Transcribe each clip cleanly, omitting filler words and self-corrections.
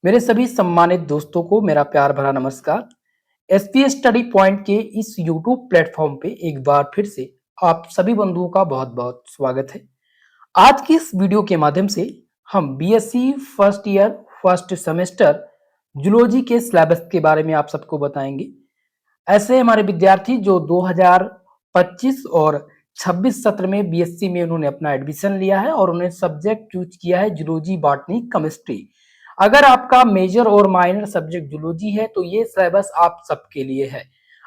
मेरे सभी सम्मानित दोस्तों को मेरा प्यार भरा नमस्कार। एसपीएस स्टडी पॉइंट के इस यूट्यूब प्लेटफॉर्म पे एक बार फिर से आप सभी बंधुओं का बहुत-बहुत स्वागत है। आज की इस वीडियो के माध्यम से हम BSc first year first semester zoology के सिलेबस के बारे में आप सबको बताएंगे। ऐसे हमारे विद्यार्थी जो 2025 और 26 सत्र में बीएससी में उन्होंने अपना एडमिशन लिया है और उन्हें सब्जेक्ट चूज किया है जूलॉजी, बॉटनी, केमिस्ट्री। अगर आपका मेजर और माइनर सब्जेक्ट जूलॉजी है तो ये सिलेबस आप सबके लिए है।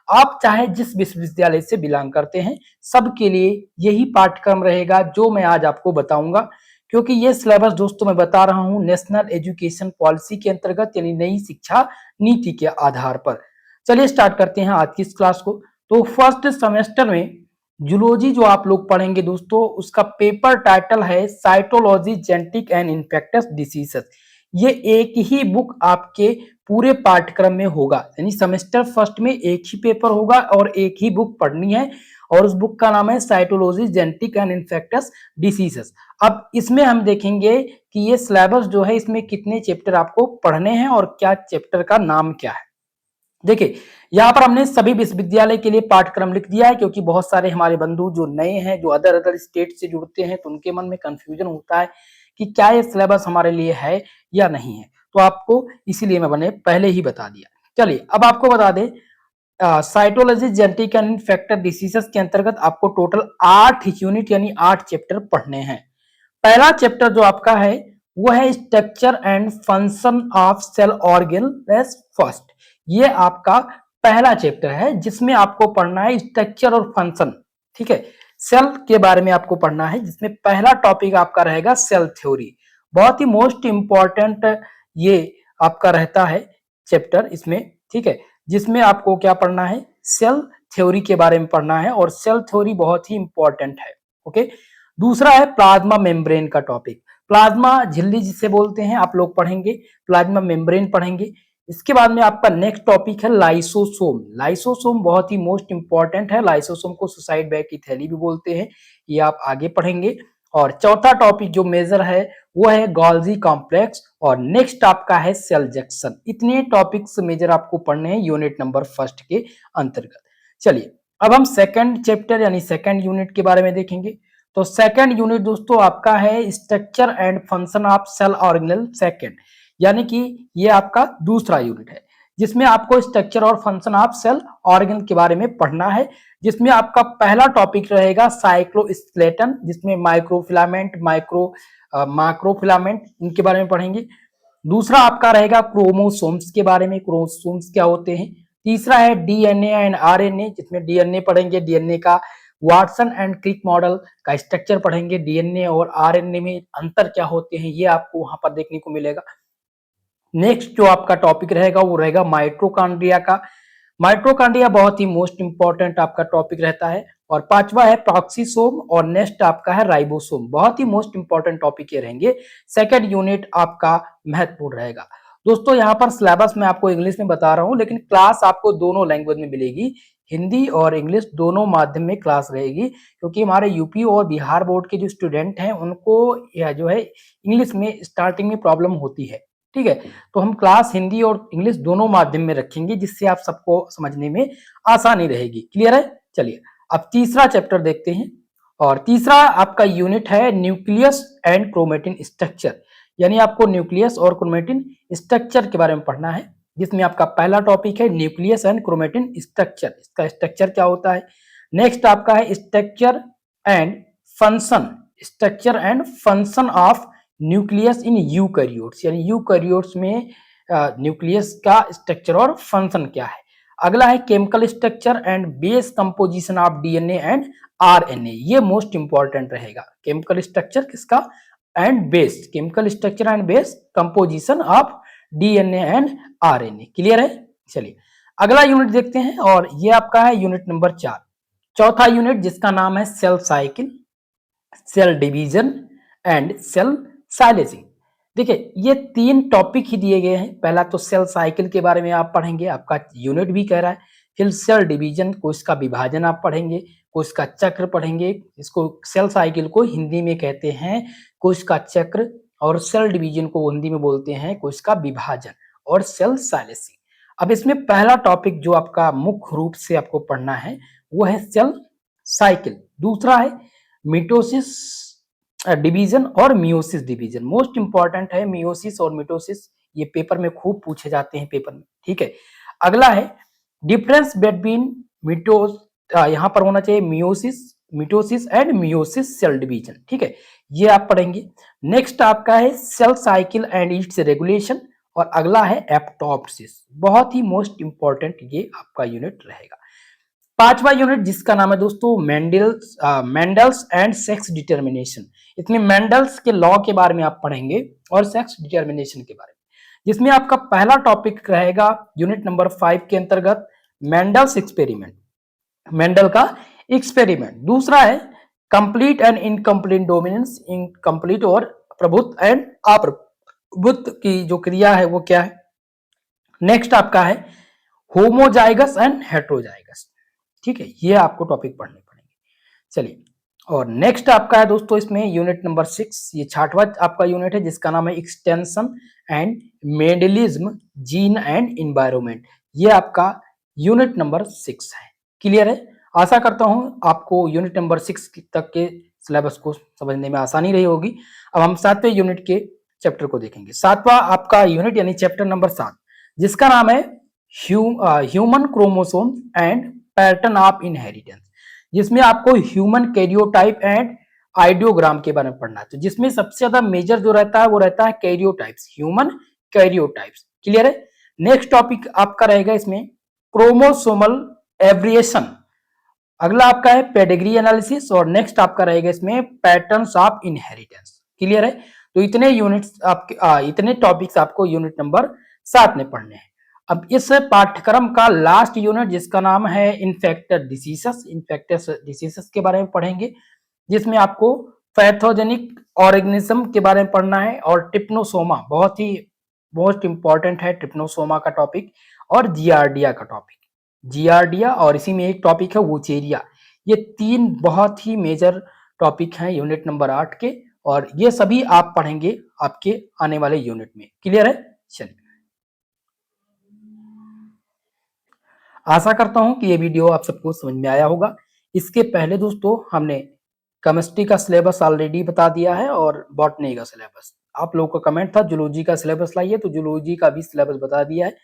आप चाहे जिस विश्वविद्यालय से बिलोंग करते हैं, सबके लिए यही पाठ्यक्रम रहेगा जो मैं आज आपको बताऊंगा, क्योंकि ये सिलेबस दोस्तों मैं बता रहा हूँ नेशनल एजुकेशन पॉलिसी के अंतर्गत, यानी नई शिक्षा नीति के आधार पर। चलिए स्टार्ट करते हैं आज की इस क्लास को। तो फर्स्ट सेमेस्टर में जूलॉजी जो आप लोग पढ़ेंगे दोस्तों, उसका पेपर टाइटल है cytology, genetic and infectious diseases. ये एक ही बुक आपके पूरे पाठ्यक्रम में होगा, यानी सेमेस्टर फर्स्ट में एक ही पेपर होगा और एक ही बुक पढ़नी है, और उस बुक का नाम है cytology, genetic and infectious diseases. अब इसमें हम देखेंगे कि ये सिलेबस जो है इसमें कितने चैप्टर आपको पढ़ने हैं और क्या चैप्टर का नाम क्या है। देखिए, यहाँ पर हमने सभी विश्वविद्यालय के लिए पाठ्यक्रम लिख दिया है, क्योंकि बहुत सारे हमारे बंधु जो नए हैं, जो अदर अदर स्टेट से जुड़ते हैं, तो उनके मन में कंफ्यूजन होता है कि क्या ये सिलेबस हमारे लिए है या नहीं है। तो आपको इसीलिए मैंने पहले ही बता दिया। चलिए अब आपको बता दें, cytology, genetic and infectious diseases के अंतर्गत आपको टोटल 8 यूनिट यानी 8 चैप्टर पढ़ने हैं। पहला चैप्टर जो आपका है वो है structure and function of cell organ first. ये आपका पहला चैप्टर है जिसमें आपको पढ़ना है स्ट्रक्चर और फंक्शन। ठीक है, सेल के बारे में आपको पढ़ना है, जिसमें पहला टॉपिक आपका रहेगा सेल थ्योरी। बहुत ही मोस्ट इंपॉर्टेंट ये आपका रहता है चैप्टर इसमें। ठीक है, जिसमें आपको क्या पढ़ना है, सेल थ्योरी के बारे में पढ़ना है, और सेल थ्योरी बहुत ही इंपॉर्टेंट है। ओके, दूसरा है प्लाज्मा मेम्ब्रेन का टॉपिक। प्लाज्मा झिल्ली जिसे बोलते हैं, आप लोग पढ़ेंगे, प्लाज्मा मेम्ब्रेन पढ़ेंगे। इसके बाद में आपका नेक्स्ट टॉपिक है लाइसोसोम। लाइसोसोम बहुत ही मोस्ट इंपॉर्टेंट है, लाइसोसोम को सुसाइड बैग की थैली भी बोलते हैं, ये आप आगे पढ़ेंगे। और चौथा टॉपिक जो मेजर है वो है गोल्गी कॉम्प्लेक्स, और नेक्स्ट आपका है सेल जंक्शन। इतने टॉपिक्स मेजर आपको पढ़ने हैं यूनिट नंबर फर्स्ट के अंतर्गत। चलिए अब हम सेकंड चैप्टर यानी सेकंड यूनिट के बारे में देखेंगे। तो सेकंड यूनिट दोस्तों आपका है structure and function of cell organelle second, यानी कि ये आपका दूसरा यूनिट है, जिसमें आपको स्ट्रक्चर और फंक्शन ऑफ सेल ऑर्गन के बारे में पढ़ना है। जिसमें आपका पहला टॉपिक रहेगा साइक्लोस्केलेटन, जिसमें माइक्रोफिलामेंट, माइक्रोफिलामेंट इनके बारे में पढ़ेंगे। दूसरा आपका रहेगा क्रोमोसोम्स के बारे में, क्रोमोसोम्स क्या होते हैं। तीसरा है डीएनए एंड आरएनए, जिसमें डीएनए पढ़ेंगे, डीएनए का वाटसन एंड क्रिक मॉडल का स्ट्रक्चर पढ़ेंगे, डीएनए और आरएनए में अंतर क्या होते हैं ये आपको वहां पर देखने को मिलेगा। नेक्स्ट जो आपका टॉपिक रहेगा वो रहेगा माइटोकॉन्ड्रिया का। माइटोकॉन्ड्रिया बहुत ही मोस्ट इंपॉर्टेंट आपका टॉपिक रहता है। और पांचवा है प्रॉक्सीसोम, और नेक्स्ट आपका है राइबोसोम। बहुत ही मोस्ट इंपॉर्टेंट टॉपिक ये रहेंगे। सेकंड यूनिट आपका महत्वपूर्ण रहेगा। दोस्तों यहाँ पर सिलेबस मैं आपको इंग्लिश में बता रहा हूँ, लेकिन क्लास आपको दोनों लैंग्वेज में मिलेगी, हिंदी और इंग्लिश दोनों माध्यम में क्लास रहेगी, क्योंकि हमारे यूपी और बिहार बोर्ड के जो स्टूडेंट हैं उनको यह जो है इंग्लिश में स्टार्टिंग में प्रॉब्लम होती है। ठीक है, तो हम क्लास हिंदी और इंग्लिश दोनों माध्यम में रखेंगे, जिससे आप सबको समझने में आसानी रहेगी। क्लियर है? चलिए अब तीसरा चैप्टर देखते हैं। और तीसरा आपका यूनिट है न्यूक्लियस एंड क्रोमेटिन स्ट्रक्चर, यानी आपको न्यूक्लियस और क्रोमेटिन स्ट्रक्चर के बारे में पढ़ना है, जिसमें आपका पहला टॉपिक है न्यूक्लियस एंड क्रोमेटिन स्ट्रक्चर, इसका स्ट्रक्चर क्या होता है। नेक्स्ट आपका है structure and function, structure and function of nucleus in eukaryotes, यानी यूकैरियोट्स में न्यूक्लियस का स्ट्रक्चर और फंक्शन क्या है। अगला है chemical structure and base composition of DNA and RNA, ये मोस्ट इंपॉर्टेंट रहेगा। केमिकल स्ट्रक्चर किसका and base, chemical structure and base composition of DNA and RNA. Clear है? चलिए अगला यूनिट देखते हैं, और ये आपका है यूनिट नंबर 4, चौथा यूनिट, जिसका नाम है cell cycle, cell division and cell silencing. देखिए ये तीन टॉपिक ही दिए गए हैं। पहला तो सेल साइकिल के बारे में आप पढ़ेंगे, आपका यूनिट भी कह रहा है। फिर सेल डिवीजन, कोशिका विभाजन आप पढ़ेंगे, कोशिका चक्र पढ़ेंगे, इसको सेल साइकिल को हिंदी में कहते हैं कोशिका चक्र। और सेल डिवीजन को हिंदी में बोलते हैं कोशिका विभाजन और सेल साइलेंसिंग। अब इसमें पहला टॉपिक जो आपका मुख्य रूप से आपको पढ़ना है वो है सेल साइकिल, दूसरा है मिटोसिस डिवीजन और मियोसिस डिवीजन। मोस्ट इंपॉर्टेंट है मियोसिस और मिटोसिस, ये पेपर में खूब पूछे जाते हैं पेपर में, ठीक है। अगला है डिफरेंस बिटवीन मिटोस, यहां पर होना चाहिए meiosis, mitosis and meiosis cell division, ठीक है, ये आप पढ़ेंगे। नेक्स्ट आपका है cell cycle and its regulation, और अगला है एप्टॉप्सिस, बहुत ही मोस्ट इंपॉर्टेंट ये आपका यूनिट रहेगा। पांचवा यूनिट जिसका नाम है दोस्तों मेंडल्स एंड सेक्स डिटर्मिनेशन। इसमें मेंडल्स के लॉ के बारे में आप पढ़ेंगे और सेक्स डिटर्मिनेशन के बारे में, जिसमें आपका पहला टॉपिक रहेगा यूनिट नंबर 5 के अंतर्गत मेंडल्स एक्सपेरिमेंट, मेंडल का एक्सपेरिमेंट। दूसरा है complete and incomplete dominance, incomplete और प्रभुत्व एंड अप्रभुत्व की जो क्रिया है वो क्या है। नेक्स्ट आपका है होमोजाइगस एंड हेट्रोजाइगस, ठीक है, ये आपको टॉपिक पढ़ने पड़ेंगे। चलिए, और नेक्स्ट आपका है दोस्तों इसमें यूनिट नंबर 6, ये 6वां आपका यूनिट है जिसका नाम है extension and Mendelism gene and environment, ये आपका यूनिट नंबर 6 है। क्लियर है? आशा करता हूं आपको यूनिट नंबर 6 तक के सिलेबस को समझने में आसानी रही होगी। अब हम 7वें यूनिट के चैप्टर को देखेंगे। 7वां आपका यूनिट यानी चैप्टर नंबर 7 जिसका नाम है human chromosome and pattern of inheritance, जिसमें आपको ह्यूमन कैरियोटाइप एंड आइडियोग्राम के बारे में पढ़ना है। तो जिसमें सबसे ज्यादा मेजर जो रहता है वो रहता है कैरियोटाइप्स, ह्यूमन कैरियोटाइप्स। क्लियर है? नेक्स्ट टॉपिक आपका रहेगा इसमें क्रोमोसोमल एवरिएशन, अगला आपका है पेडिग्री एनालिसिस, और नेक्स्ट आपका रहेगा इसमें पैटर्न्स ऑफ इनहेरिटेंस। क्लियर है? तो इतने यूनिट्स आपके इतने टॉपिक्स आपको यूनिट नंबर 7 में पढ़ने हैं। अब इस पाठ्यक्रम का लास्ट यूनिट जिसका नाम है इन्फेक्टेड डिसीजेस के बारे में पढ़ेंगे, जिसमें आपको पैथोजेनिक ऑर्गेनिज्म के बारे में पढ़ना है, और ट्रिप्नोसोमा बहुत ही मोस्ट इंपॉर्टेंट है ट्रिप्नोसोमा का टॉपिक, और जियार्डिया का टॉपिक, जियार्डिया, और इसी में एक टॉपिक है वोचेरिया। ये 3 बहुत ही मेजर टॉपिक हैं यूनिट नंबर 8 के, और ये सभी आप पढ़ेंगे आपके आने वाले यूनिट में। क्लियर है? चलिए, आशा करता हूं कि ये वीडियो आप सबको समझ में आया होगा। इसके पहले दोस्तों हमने केमिस्ट्री का सिलेबस ऑलरेडी बता दिया है और बॉटनी का सिलेबस। आप लोगों का कमेंट था जूलॉजी का सिलेबस लाइए, तो जूलॉजी का भी सिलेबस बता दिया है।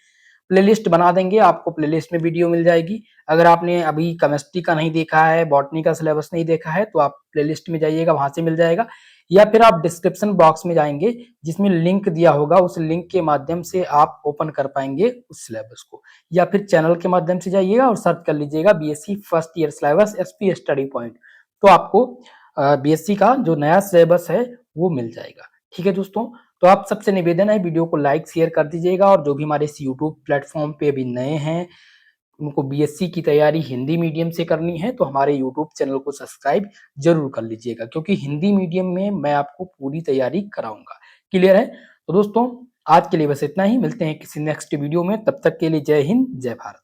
प्लेलिस्ट बना देंगे, आपको प्लेलिस्ट में वीडियो मिल जाएगी। अगर आपने अभी केमिस्ट्री का नहीं देखा है, बॉटनी का सिलेबस नहीं देखा है, तो आप प्लेलिस्ट में जाइएगा, वहां से मिल जाएगा, या फिर आप डिस्क्रिप्शन बॉक्स में जाएंगे जिसमें लिंक दिया होगा, उस लिंक के माध्यम से आप ओपन कर पाएंगे उस सिलेबस को, या फिर चैनल के माध्यम से जाइएगा और सर्च कर लीजिएगा BSc first year syllabus SP study point, तो आपको बीएससी का जो नया सिलेबस है वो मिल जाएगा। ठीक है दोस्तों, तो आप सबसे निवेदन है वीडियो को लाइक शेयर कर दीजिएगा, और जो भी हमारे इस यूट्यूब प्लेटफॉर्म पे अभी नए हैं उनको बीएससी की तैयारी हिंदी मीडियम से करनी है, तो हमारे यूट्यूब चैनल को सब्सक्राइब जरूर कर लीजिएगा, क्योंकि हिंदी मीडियम में मैं आपको पूरी तैयारी कराऊंगा। क्लियर है? तो दोस्तों आज के लिए बस इतना ही, मिलते हैं किसी नेक्स्ट वीडियो में, तब तक के लिए जय हिंद जय भारत।